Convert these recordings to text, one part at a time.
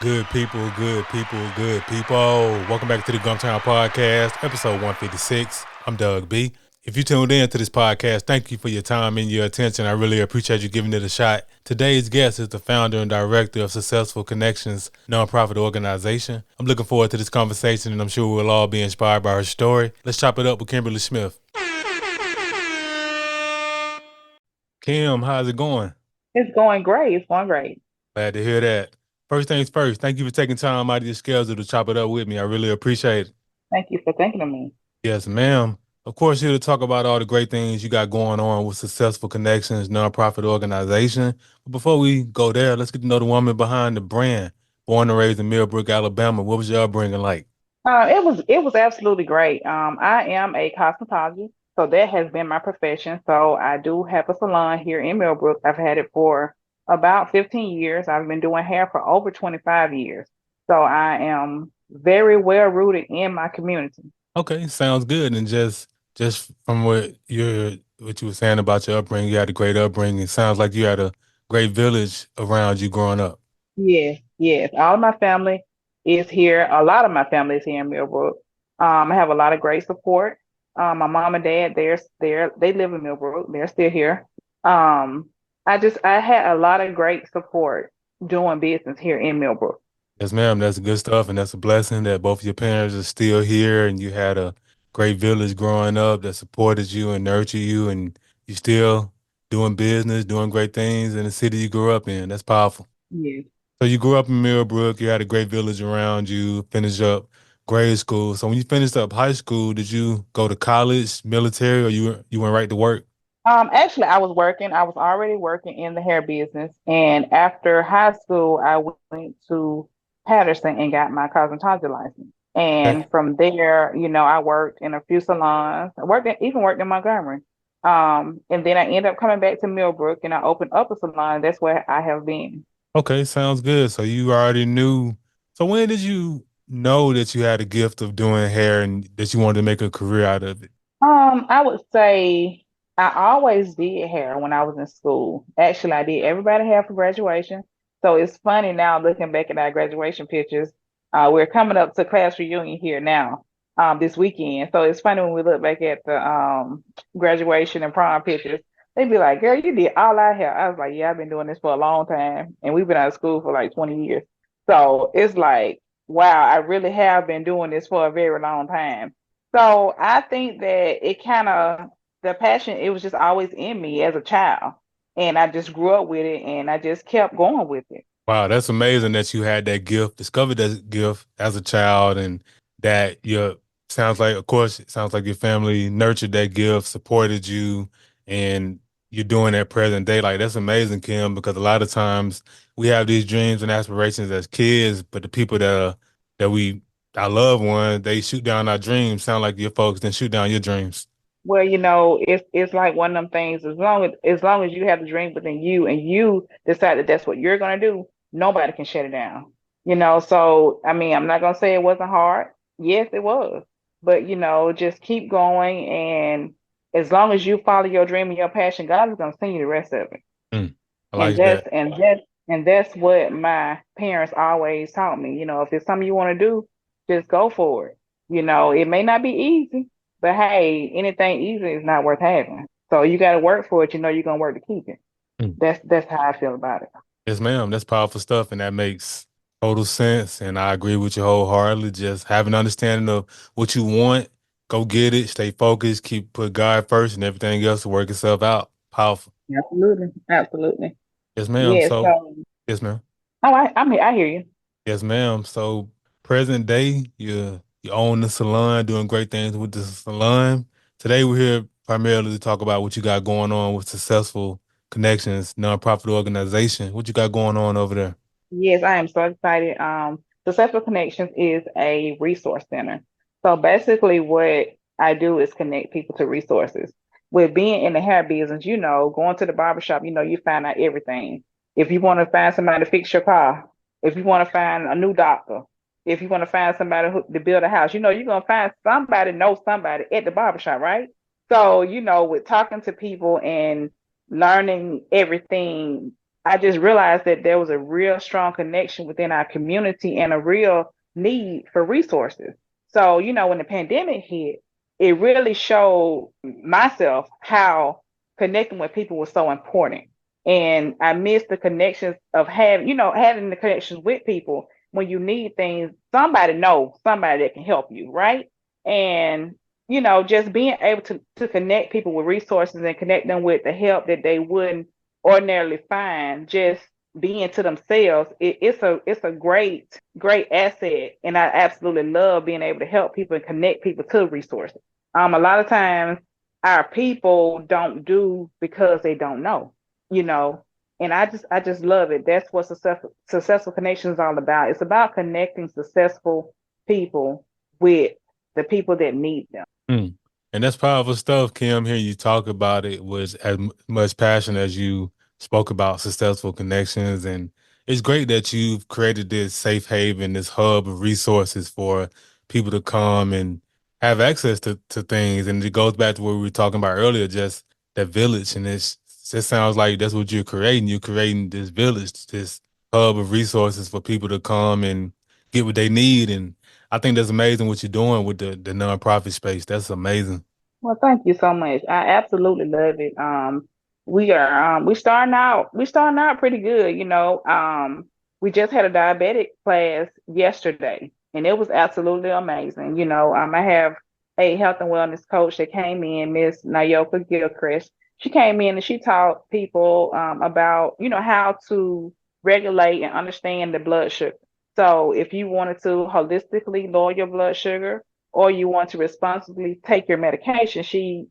Good people, good people, good people. Welcome back to the Gumtown Podcast, episode 156. I'm Doug B. If you tuned in to this podcast, thank you for your time and your attention. I really appreciate you giving it a shot. Today's guest is the founder and director of Successful Connections nonprofit organization. I'm looking forward to this conversation, and I'm sure we'll all be inspired by her story. Let's chop it up with Kimberly Smith. Kim, how's it going? It's going great. It's going great. Glad to hear that. First things first, thank you for taking time out of your schedule to chop it up with me. I really appreciate it. Thank you for thinking of me. Yes, ma'am. Of course, here to talk about all the great things you got going on with Successful Connections nonprofit organization. But before we go there, let's get to know the woman behind the brand. Born and raised in Millbrook, Alabama. What was your upbringing like? It was absolutely great. I am a cosmetologist, so that has been my profession. So I do have a salon here in Millbrook. I've had it for about 15 years. I've been doing hair for over 25 years. So I am very well rooted in my community. Okay, sounds good. And just from what you were saying about your upbringing, you had a great upbringing. It sounds like you had a great village around you growing up. Yes, yes. All of my family is here. A lot of my family is here in Millbrook. I have a lot of great support. My mom and dad, they live in Millbrook. They're still here. Um, I had a lot of great support doing business here in Millbrook. Yes, ma'am. That's good stuff, and that's a blessing that both of your parents are still here, and you had a great village growing up that supported you and nurtured you, and you still doing business, doing great things in the city you grew up in. That's powerful. Yes. So you grew up in Millbrook. You had a great village around you. Finished up grade school. So when you finished up high school, did you go to college, military, or you went right to work? Actually, I was working. I was already working in the hair business, and after high school, I went to Patterson and got my cosmetology license. Okay. And from there, I worked in a few salons. Even worked in Montgomery. And then I ended up coming back to Millbrook, and I opened up a salon. That's where I have been. Okay, sounds good. So you already knew. So when did you know that you had a gift of doing hair and that you wanted to make a career out of it? I would say I always did hair when I was in school. Actually, I did everybody hair for graduation. So it's funny now looking back at our graduation pictures. We're coming up to class reunion here now, this weekend. So it's funny when we look back at the graduation and prom pictures. They'd be like, "Girl, you did all our hair." I was like, "Yeah, I've been doing this for a long time, and we've been out of school for like 20 years." So it's like, wow, I really have been doing this for a very long time. So I think that the passion, it was just always in me as a child. And I just grew up with it and I just kept going with it. Wow, that's amazing that you had that gift, discovered that gift as a child, and that your sounds like, of course, it sounds like your family nurtured that gift, supported you, and you're doing that present day. Like that's amazing, Kim, because a lot of times we have these dreams and aspirations as kids, but the people that our loved ones, they shoot down our dreams. Sound like your folks then shoot down your dreams. Well, it's like one of them things. As long as you have the dream within you and you decide that that's what you're gonna do, nobody can shut it down. So I mean, I'm not gonna say it wasn't hard. Yes, it was. But just keep going, and as long as you follow your dream and your passion, God is gonna send you the rest of it. Mm, I And like that's that. and that's and that's what my parents always taught me. If it's something you want to do, just go for it. It may not be easy, but hey, anything easy is not worth having. So you got to work for it. You're gonna work to keep it. Mm. That's how I feel about it. Yes, ma'am. That's powerful stuff, and that makes total sense. And I agree with you wholeheartedly. Just have an understanding of what you want, go get it, stay focused, put God first, and everything else will work itself out. Powerful. Absolutely, absolutely. Yes, ma'am. Yeah. So, So, yes, ma'am. I'm here. I hear you. Yes, ma'am. So, present day, you own the salon, doing great things with the salon. Today, we're here primarily to talk about what you got going on with Successful Connections nonprofit organization. What you got going on over there? Yes, I am so excited. Successful Connections is a resource center. So basically, what I do is connect people to resources. With being in the hair business, going to the barbershop, you find out everything. If you want to find somebody to fix your car, if you want to find a new doctor, if you want to find somebody to build a house, you're going to find somebody, know somebody at the barbershop, right? So, with talking to people and learning everything I just realized that there was a real strong connection within our community and a real need for resources. So, when the pandemic hit, it really showed myself how connecting with people was so important. And I missed the connections of having the connections with people when you need things. Somebody know somebody that can help you, right? And just being able to connect people with resources and connect them with the help that they wouldn't ordinarily find just being to themselves, it's a great asset, and I absolutely love being able to help people and connect people to resources. A lot of times our people don't do because they don't know, you know, and I just love it. That's what successful connections is all about. It's about connecting successful people with the people that need them. Mm. And that's powerful stuff, Kim. Hearing you talk about it was as much passion as you spoke about successful connections. And it's great that you've created this safe haven, this hub of resources for people to come and have access to things. And it goes back to what we were talking about earlier, just that village. And it just sounds like that's what you're creating. You're creating this village, this hub of resources for people to come and get what they need. And I think that's amazing what you're doing with the nonprofit space. That's amazing. Well, thank you so much. I absolutely love it. We starting out pretty good, we just had a diabetic class yesterday, and it was absolutely amazing. I have a health and wellness coach that came in, Miss Nayoka Gilchrist. She came in and she taught people about, how to regulate and understand the blood sugar. So if you wanted to holistically lower your blood sugar, or you want to responsibly take your medication, she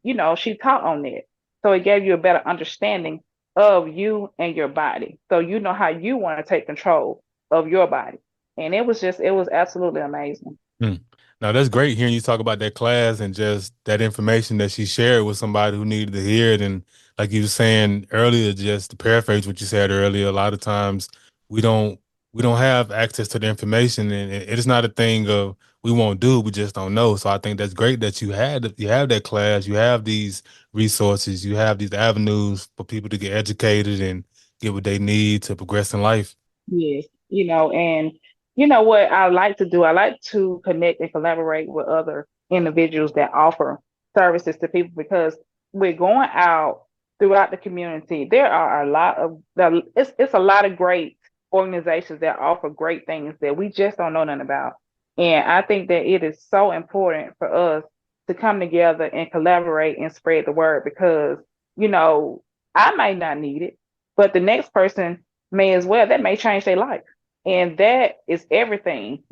taught on that. So it gave you a better understanding of you and your body. So you know how you want to take control of your body. And it was absolutely amazing. Mm. Now that's great hearing you talk about that class and just that information that she shared with somebody who needed to hear it. And like you were saying earlier, just to paraphrase what you said earlier, a lot of times we don't we don't have access to the information, and it is not a thing of we won't do it, we just don't know. So I think that's great that you have that class, you have these resources, you have these avenues for people to get educated and get what they need to progress in life. Yes, and what I like to do, I like to connect and collaborate with other individuals that offer services to people because we're going out throughout the community. There are it's a lot of great organizations that offer great things that we just don't know nothing about. And I think that it is so important for us to come together and collaborate and spread the word because, you know, I might not need it, but the next person may as well. That may change their life. And that is everything.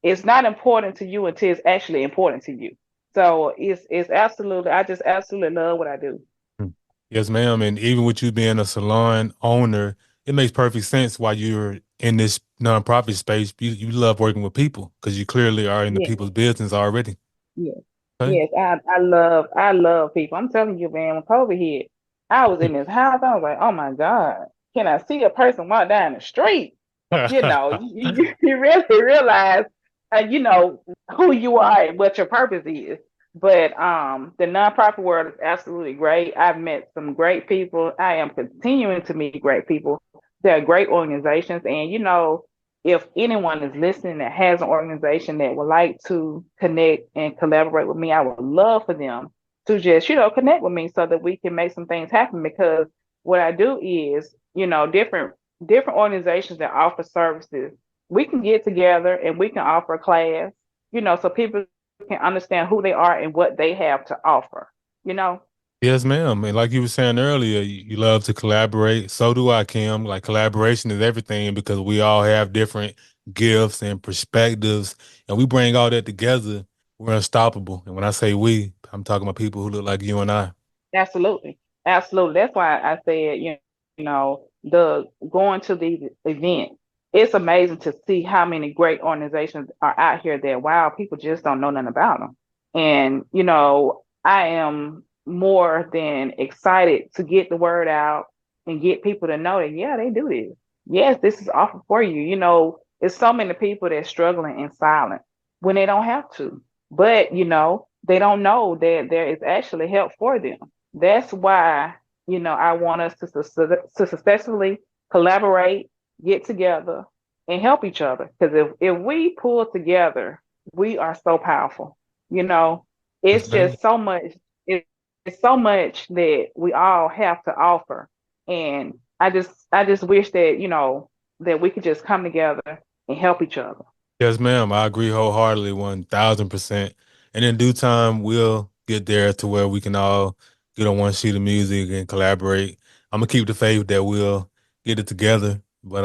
It's not important to you until it's actually important to you. So it's absolutely I just absolutely love what I do. Mm. Yes, ma'am. And even with you being a salon owner, it makes perfect sense why you're in this nonprofit space. You love working with people because you clearly are in the Yeah, people's business already. yeah. Okay. Yes, I love people. I'm telling you, man, when COVID hit, I was in this house. I was like, oh my God, can I see a person walk down the street? You really realize, who you are and what your purpose is. But the nonprofit world is absolutely great. I've met some great people. I am continuing to meet great people. They're great organizations, and if anyone is listening that has an organization that would like to connect and collaborate with me, I would love for them to just, connect with me so that we can make some things happen. Because what I do is, different organizations that offer services, we can get together and we can offer a class, so people can understand who they are and what they have to offer, you know. Yes, ma'am. And like you were saying earlier, you love to collaborate. So do I, Kim. Like collaboration is everything because we all have different gifts and perspectives, and we bring all that together. We're unstoppable. And when I say we, I'm talking about people who look like you and I. Absolutely. Absolutely. That's why I said, the going to these events, it's amazing to see how many great organizations are out here that, wow, people just don't know nothing about them. And, I am more than excited to get the word out and get people to know that, yeah, they do this. Yes, this is offered for you. It's so many people that's struggling in silence when they don't have to. But, they don't know that there is actually help for them. That's why, I want us to successfully collaborate, get together, and help each other. Because if we pull together, we are so powerful. You know, Yes, it's ma'am. just so much. It's so much that we all have to offer, and I just wish that that we could just come together and help each other. Yes, ma'am. I agree wholeheartedly, 1000%. And in due time, we'll get there to where we can all get on one sheet of music and collaborate. I'm gonna keep the faith that we'll get it together. But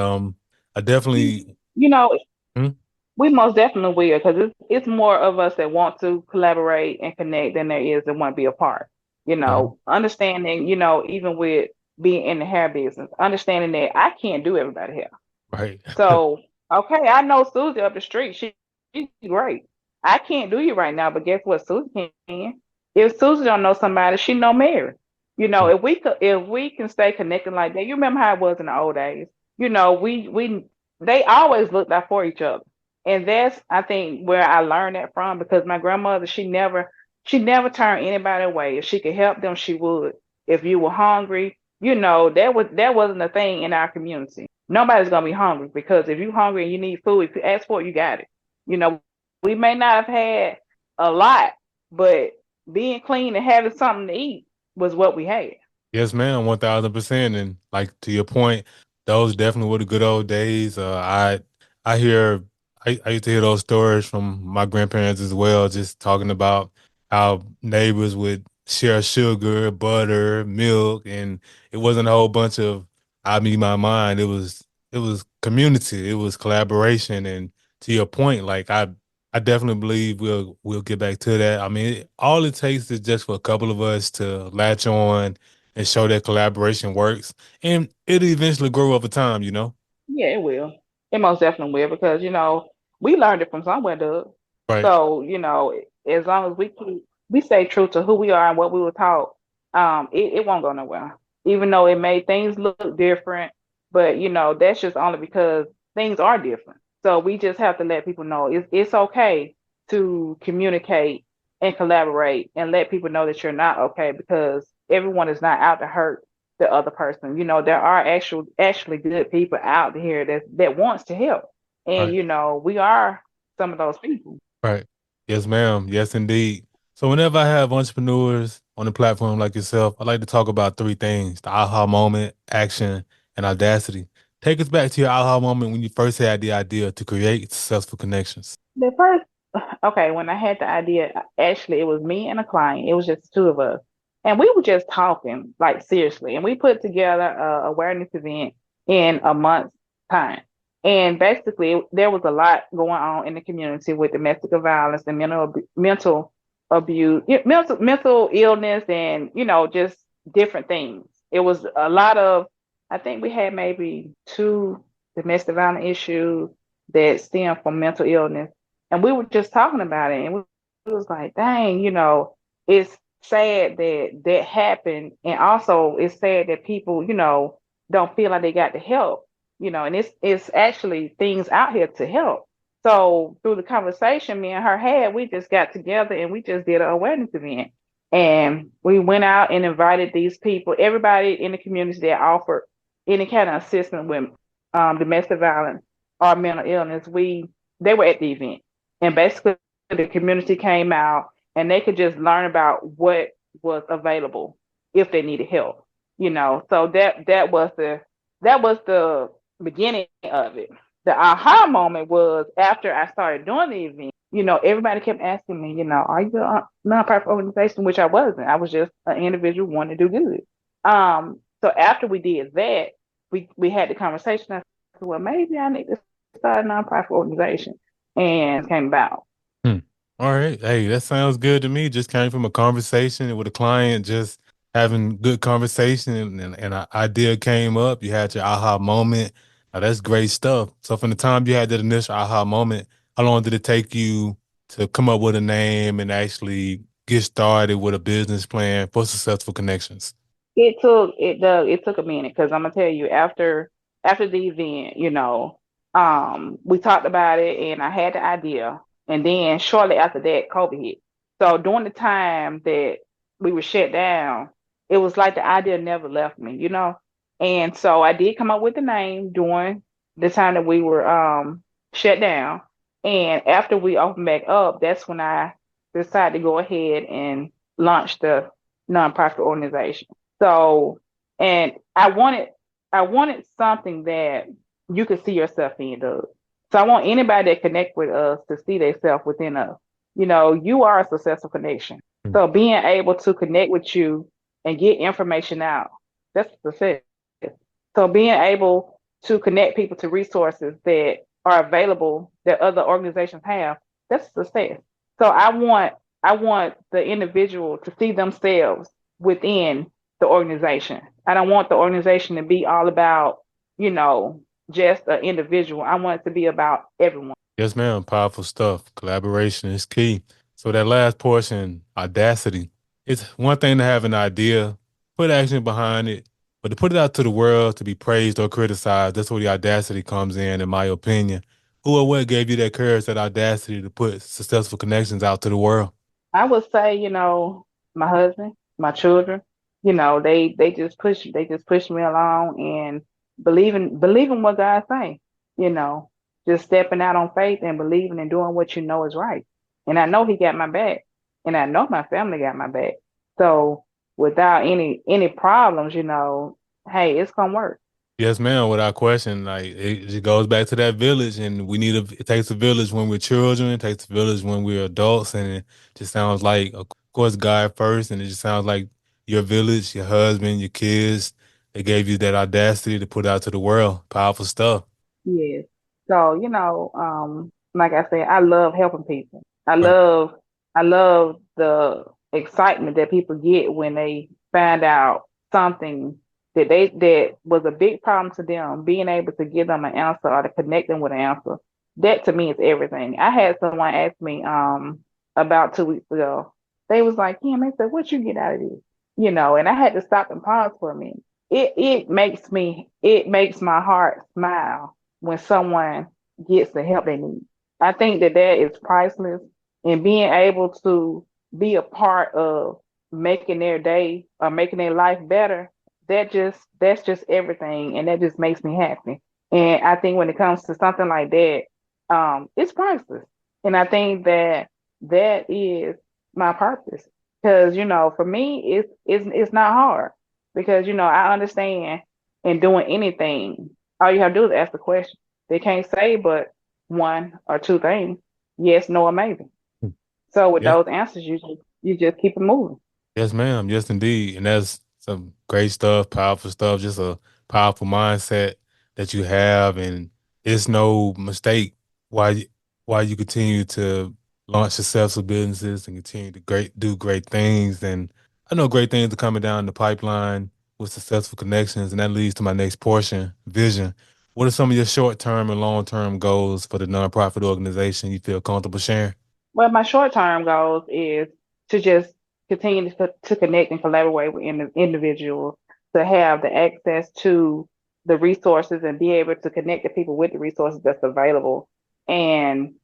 I definitely. You know, Hmm? we most definitely will, because it's more of us that want to collaborate and connect than there is that want to be apart. Mhm. Understanding, even with being in the hair business, understanding that I can't do everybody hair. Right. So, okay, I know Susie up the street. She's great. I can't do you right now, but guess what? Susie can. If Susie don't know somebody, she know Mary. If we can stay connected like that, you remember how it was in the old days. We they always looked out for each other, and that's I think where I learned that from, because my grandmother, she never turned anybody away. If she could help them, she would. If you were hungry, that wasn't a thing in our community. Nobody's gonna be hungry, because if you're hungry and you need food, if you ask for it, you got it. You know, we may not have had a lot, but being clean and having something to eat was what we had. Yes, ma'am, 1000%. And like to your point, those definitely were the good old days. I hear I used to hear those stories from my grandparents as well, just talking about how neighbors would share sugar, butter, milk, and it wasn't a whole bunch of I me my mind. It was community, it was collaboration. And to your point, like I definitely believe we'll get back to that. I mean, all it takes is just for a couple of us to latch on and show that collaboration works. And it'll eventually grow over time. Yeah, it will. It most definitely will, because we learned it from somewhere, Doug. Right. So as long as we stay true to who we are and what we were taught, it won't go nowhere. Even though it made things look different, but that's just only because things are different. So we just have to let people know it's okay to communicate and collaborate, and let people know that you're not okay, because everyone is not out to hurt the other person. There are actually good people out here that wants to help. And Right. we are some of those people. Right. Yes, ma'am. Yes, indeed. So whenever I have entrepreneurs on the platform like yourself, I like to talk about three things: the aha moment, action, and audacity. Take us back to your aha moment when you first had the idea to create successful connections. The first, okay, when I had the idea, actually, it was me and a client. It was just two of us. And we were just talking, like seriously. And we put together a awareness event in a month's time. And basically, there was a lot going on in the community with domestic violence and mental abuse, mental illness, and just different things. It was a lot of. I think we had maybe two domestic violence issues that stem from mental illness, and we were just talking about it, and we was like, dang, it's sad that that happened, and also it's sad that people, don't feel like they got the help, and it's actually things out here to help. So through the conversation me and her had, we just got together and we just did an awareness event, and we went out and invited these people, everybody in the community that offered any kind of assistance with domestic violence or mental illness. They were at the event, and basically the community came out and they could just learn about what was available if they needed help. So that was the beginning of it. The aha moment was after I started doing the event. Everybody kept asking me, are you a nonprofit organization? Which I wasn't. I was just an individual wanting to do good. So after we did that, we had the conversation. I said, well, maybe I need to start a nonprofit organization, and it came about. Hmm. All right. Hey, that sounds good to me. Just came from a conversation with a client, just having good conversation, and an idea came up. You had your aha moment. Now, that's great stuff. So from the time you had that initial aha moment, how long did it take you to come up with a name and actually get started with a business plan for successful connections? It took a minute, because I'm gonna tell you, after the event, we talked about it and I had the idea, and then shortly after that, COVID hit. So during the time that we were shut down, it was like the idea never left me, you know. And so I did come up with the name during the time that we were shut down. And after we opened back up, that's when I decided to go ahead and launch the nonprofit organization. So, and I wanted something that you could see yourself in, Doug. So I want anybody that connect with us to see themselves within us. You know, you are a successful connection. Mm. So being able to connect with you and get information out, that's success. So being able to connect people to resources that are available that other organizations have, that's success. So I want the individual to see themselves within the organization. I don't want the organization to be all about, you know, just an individual. I want it to be about everyone. Yes, ma'am. Powerful stuff. Collaboration is key. So that last portion, audacity. It's one thing to have an idea, put action behind it, but to put it out to the world to be praised or criticized, that's where the audacity comes in my opinion. Who or what gave you that courage, that audacity to put successful connections out to the world? I would say, you know, my husband, my children, you know, they just push me along and believing what God say, you know, just stepping out on faith and believing and doing what you know is right. And I know he got my back, and I know my family got my back. So without any problems, you know, hey, it's gonna work. Yes, ma'am. Without question, like it goes back to that village, and it takes a village when we're children. It takes a village when we're adults, and it just sounds like, of course, God first, and it just sounds like your village, your husband, your kids. They gave you that audacity to put out to the world. Powerful stuff. Yes. So, you know, like I said, I love helping people. I Right. love I love the excitement that people get when they find out something that was a big problem to them, being able to give them an answer or to connect them with an answer. That to me is everything. I had someone ask me about 2 weeks ago. They was like, Kim, they said, what you get out of this? You know, and I had to stop and pause for a minute. It makes my heart smile when someone gets the help they need. I think that that is priceless, and being able to be a part of making their day or making their life better, that's just everything, and that just makes me happy. And I think when it comes to something like that, it's priceless. And I think that that is my purpose. Because, you know, for me, it's not hard because, you know, I understand in doing anything, all you have to do is ask the question. They can't say but one or two things. Yes, no, or maybe. So with Yes. those answers, you just keep it moving. Yes, ma'am. Yes, indeed. And that's some great stuff, powerful stuff, just a powerful mindset that you have. And it's no mistake why you, why you continue to launch successful businesses and continue to do great things. And I know great things are coming down the pipeline with successful connections. And that leads to my next portion, vision. What are some of your short-term and long-term goals for the nonprofit organization you feel comfortable sharing? Well, my short term goals is to just continue to connect and collaborate with individuals, to have the access to the resources and be able to connect the people with the resources that's available. And,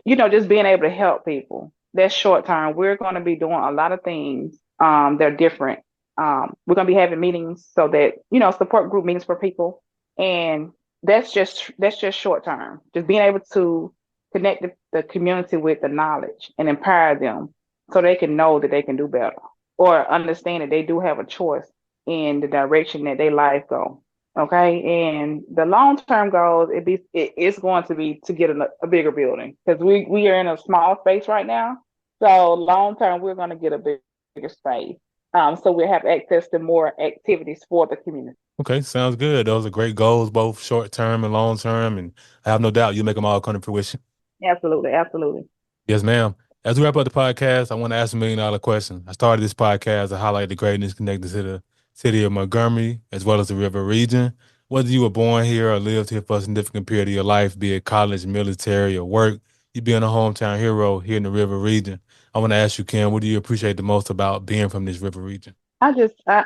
you know, just being able to help people. That's short term. We're going to be doing a lot of things that are different. We're going to be having meetings so that, you know, support group meetings for people. And that's just short term. Just being able to connect the community with the knowledge and empower them so they can know that they can do better or understand that they do have a choice in the direction that their life go. Okay. And the long term goals, it's going to be to get a bigger building because we are in a small space right now. So long term, we're going to get a bigger space. So we'll have access to more activities for the community. Okay, sounds good. Those are great goals, both short term and long term, and I have no doubt you'll make them all come to fruition. Absolutely. Absolutely. Yes, ma'am. As we wrap up the podcast, I want to ask $1 million question. I started this podcast to highlight the greatness connected to the city of Montgomery as well as the river region. Whether you were born here or lived here for a significant period of your life, be it college, military, or work, you being a hometown hero here in the river region. I want to ask you, Ken, what do you appreciate the most about being from this river region? I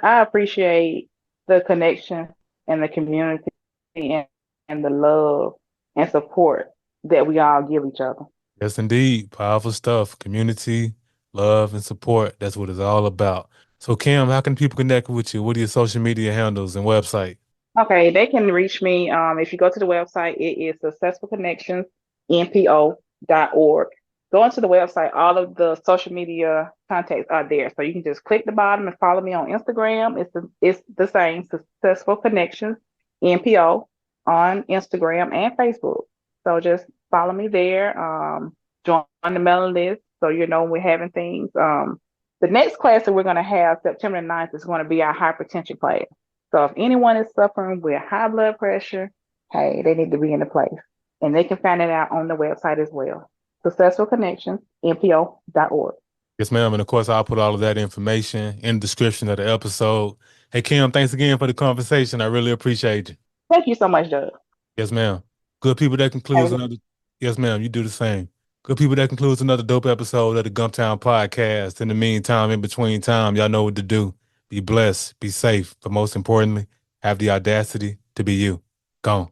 appreciate the connection and the community and, and the love and support that we all give each other. Yes, indeed. Powerful stuff. Community, love, and support. That's what it's all about. So Kim, how can people connect with you? What are your social media handles and website? Okay, they can reach me. If you go to the website, it is Successful Connections N.P.O.org. Go into the website, all of the social media contacts are there. So you can just click the bottom and follow me on Instagram. It's the same, Successful Connections NPO on Instagram and Facebook. So just follow me there. Join the mailing list so you know when we're having things. The next class that we're going to have September 9th is going to be our hypertension class. So if anyone is suffering with high blood pressure, hey, they need to be in the place. And they can find it out on the website as well. Successful Connections, NPO.org. Yes, ma'am. And of course, I'll put all of that information in the description of the episode. Hey, Kim, thanks again for the conversation. I really appreciate you. Thank you so much, Doug. Yes, ma'am. Good people, that Have a concludes good another. Yes, ma'am. You do the same. Good people, that concludes another dope episode of the Gumptown Podcast. In the meantime, in between time, y'all know what to do. Be blessed, be safe, but most importantly, have the audacity to be you. Gone.